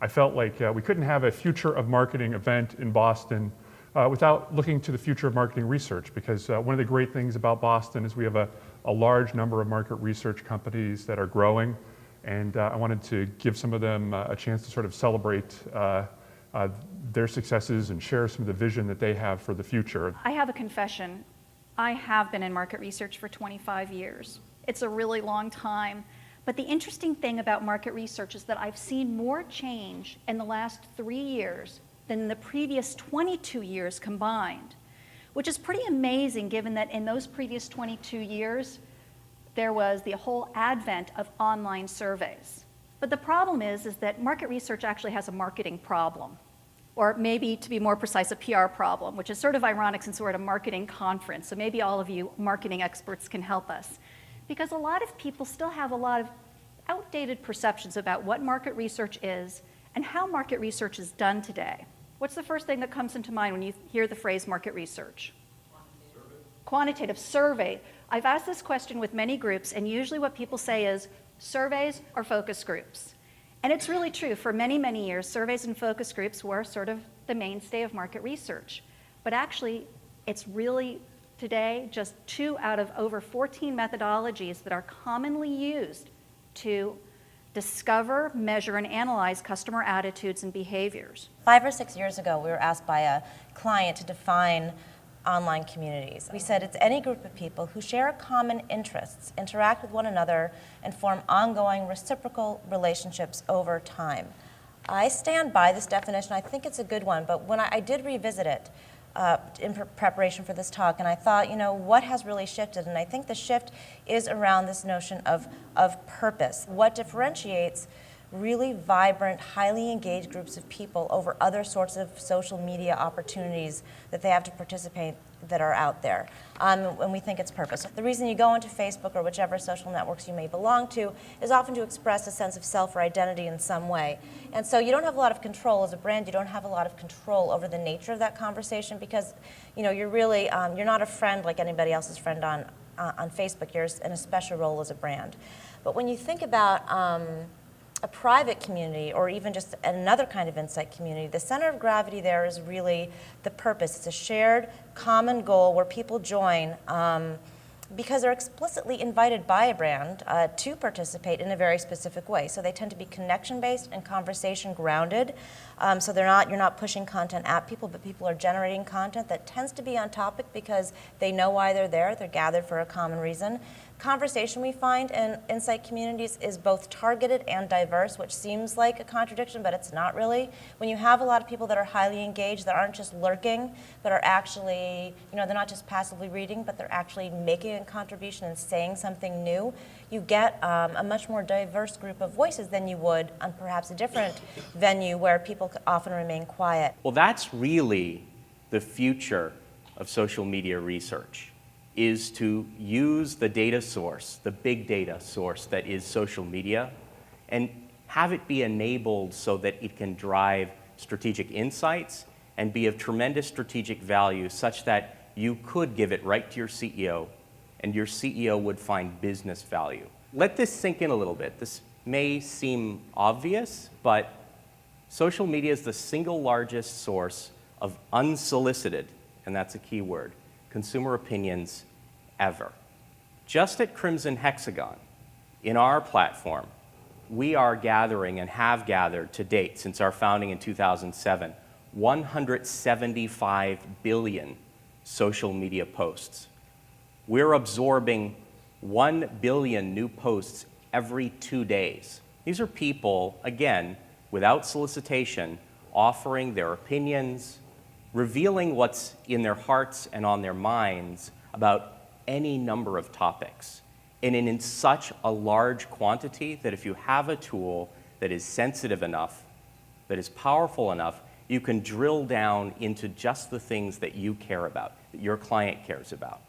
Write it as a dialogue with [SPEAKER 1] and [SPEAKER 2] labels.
[SPEAKER 1] I felt like we couldn't have a future of marketing event in Boston without looking to the future of marketing research, because one of the great things about Boston is we have a large number of market research companies that are growing, and I wanted to give some of them a chance to sort of celebrate their successes and share some of the vision that they have for the future.
[SPEAKER 2] I have a confession. I have been in market research for 25 years. It's a really long time. But the interesting thing about market research is that I've seen more change in the last 3 years than in the previous 22 years combined, which is pretty amazing given that in those previous 22 years, there was the whole advent of online surveys. But the problem is that market research actually has a marketing problem, or maybe, to be more precise, a PR problem, which is sort of ironic since we're at a marketing conference, so maybe all of you marketing experts can help us. Because a lot of people still have a lot of outdated perceptions about what market research is and how market research is done today. What's the first thing that comes into mind when you hear the phrase market research? Quantitative survey. I've asked this question with many groups, and usually what people say is surveys or focus groups. And it's really true. For many, many years, surveys and focus groups were sort of the mainstay of market research. But actually, it's really today just 2 out of over 14 methodologies that are commonly used to discover, measure, and analyze customer attitudes and behaviors.
[SPEAKER 3] 5 or 6 years ago, we were asked by a client to define online communities. We said it's any group of people who share common interests, interact with one another, and form ongoing reciprocal relationships over time. I stand by this definition. I think it's a good one, but when I did revisit it in preparation for this talk, and I thought, you know, what has really shifted? And I think the shift is around this notion of purpose. What differentiates really vibrant, highly engaged groups of people over other sorts of social media opportunities that they have to participate that are out there. When we think it's purpose. The reason you go into Facebook or whichever social networks you may belong to is often to express a sense of self or identity in some way. And so you don't have a lot of control as a brand, you don't have a lot of control over the nature of that conversation because, you know, you're really, you're not a friend like anybody else's friend on Facebook, you're in a special role as a brand. But when you think about a private community or even just another kind of insight community, the center of gravity there is really the purpose. It's a shared common goal where people join because they're explicitly invited by a brand to participate in a very specific way. So they tend to be connection-based and conversation-grounded. So you're not pushing content at people, but people are generating content that tends to be on topic because they know why they're there. They're gathered for a common reason. Conversation we find in insight communities is both targeted and diverse, which seems like a contradiction, but it's not really. When you have a lot of people that are highly engaged, that aren't just lurking, but are actually, you know, they're not just passively reading, but they're actually making a contribution and saying something new, you get a much more diverse group of voices than you would on perhaps a different venue where people often remain quiet.
[SPEAKER 4] Well, that's really the future of social media research, is to use the data source, the big data source that is social media, and have it be enabled so that it can drive strategic insights and be of tremendous strategic value such that you could give it right to your CEO and your CEO would find business value. Let this sink in a little bit. This may seem obvious, but social media is the single largest source of unsolicited, and that's a key word, consumer opinions ever. Just at Crimson Hexagon, in our platform, we are gathering and have gathered to date since our founding in 2007, 175 billion social media posts. We're absorbing 1 billion new posts every 2 days. These are people, again, without solicitation, offering their opinions, revealing what's in their hearts and on their minds about any number of topics. And in such a large quantity that if you have a tool that is sensitive enough, that is powerful enough, you can drill down into just the things that you care about, that your client cares about.